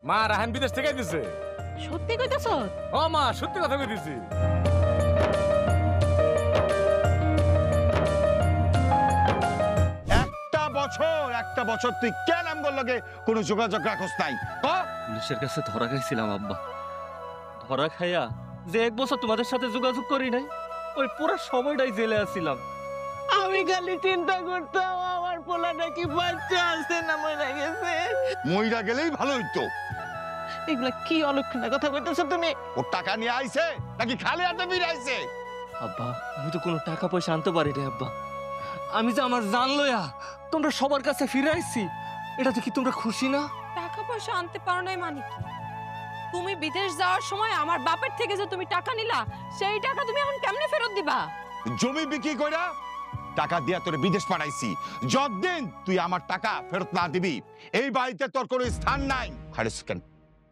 মা রাহান বিদেশ থেকে দিছে। সত্যি কইতাছ? ও মা সত্যি কথা কইতেছি। একটা বছর তুই কেন আমগোর লগে কোনো যোগাযোগ রাখস নাই? পুলিশের কাছে ধরা খাইছিলাম আব্বা। ধরা খাইয়া যে 1 বছর তোমাদের সাথে যোগাযোগ করি নাই, ওই পুরো সময়টাই জেলে আছিলাম। আমি খালি চিন্তা করতাম আমার পোলা নাকি বাচ্চা আছে না মরে গেছে। মইরা গেলেই ভালো হইতো। এগুলা কি অলক্ষণের কথা কইতাছ তুমি? ও টাকা নিয়ে আইছে নাকি খালি হাতে ফিরে আইছে? আব্বা আমি তো কোনো টাকা পয়সা আনতে পারি রে আব্বা। আমি যে আমার জান লইয়া তোমরা সবার কাছে ফিরে আইছি, এটাতে কি তোমরা খুশি না? টাকা পয়সা আনতে পারো নাই মানে কি? তুমি বিদেশ যাওয়ার সময় আমার বাপের থেকে যে তুমি টাকা নিলা, সেই টাকা তুমি এখন কেমনে ফেরত দিবা? জমি বিক্রি কইরা টাকা দিয়া তোরে বিদেশ পাঠাইছি। যতদিন তুই আমার টাকা ফেরত না দিবি এই বাড়িতে তোর কোনো স্থান নাই। খারিস কেন?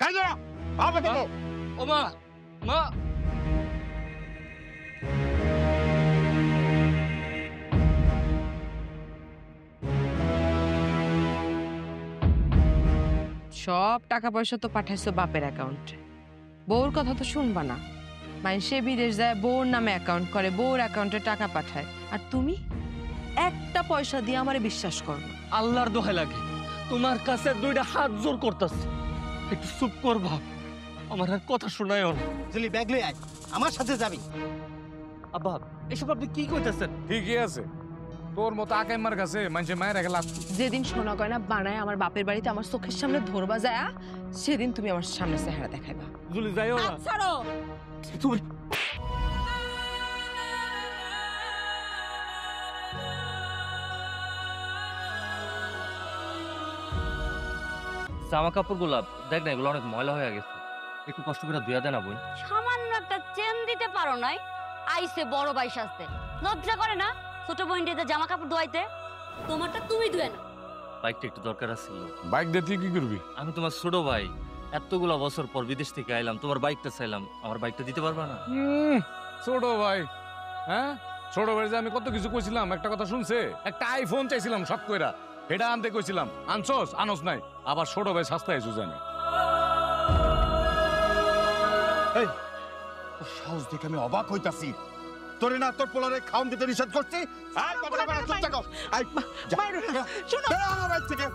কাই যা আবে তো। ও মা, মা সব টাকা পয়সা তো পাঠাইছো বাপের অ্যাকাউন্টে, বউর কথা তো শুনবা না। সে বিদেশ যায়, বউর নামে অ্যাকাউন্ট করে, বউর অ্যাকাউন্টে টাকা পাঠায়, আর তুমি একটা পয়সা দিয়ে আমারে বিশ্বাস করো না। আল্লাহর দোহাই লাগে, তোমার কাছে 2টা হাত জোর করতেছে, একটু চুপ করবা, আমার আর কথা শোনায়ও না। জুলি ব্যাগ লই আয়, আমার সাথে যাবি। আব্বা এসব আপনি কি কইতেছেন? ঠিকই আছে, তোর মতো আকাইমার কাছে মানুষের মায়ের রেখে লাভ। যেদিন সোনা গয়না বানায় আমার বাপের বাড়িতে আমার চোখের সামনে ধরবা যায়, সেদিন তুমি আমার সামনে চেহারা দেখাইবা। জুলি যাইও না। ছাড়ো। তুমি জামা কাপড় গোলাপ দেখ না, এগুলো অনেক ময়লা হয়ে গেছে, একটু কষ্ট করে ধুয়া দেন না বোন। সামান্য একটা চেন দিতে পারো নাই? আইসে বড় ভাই সাজতে লজ্জা করে না ছোট বোনটিতে জামা কাপড় ধোয়াইতে? তোমারটা তুমি ধুয়ে না। বাইকটা একটু দরকার ছিল। বাইক দিয়ে তুই কি করবি? আমি তোমার ছোট ভাই, এতগুলা বছর পর বিদেশ থেকে আইলাম, তোমার বাইকটা চাইলাম, আমার বাইকটা দিতে পারবা না? ছোট ভাই, হ্যাঁ ছোট ভাই যে আমি কত কিছু কইছিলাম, একটা কথা শুনছে? একটা আইফোন চাইছিলাম শখ কইরা, এটা আনতে কইছিলাম, আনছস আনস নাই, আবার ছোট ভাই সস্তায় জানে। এই তোর সাহস দেখে আমি অবাক হইতাছি। তোরে না তোর পোলারে খাওন দিতে নিষেধ করছি? আয় কথা বলা চুপ থাকো। আয় যা। শোনো বেরো আমার বাড়ি থেকে।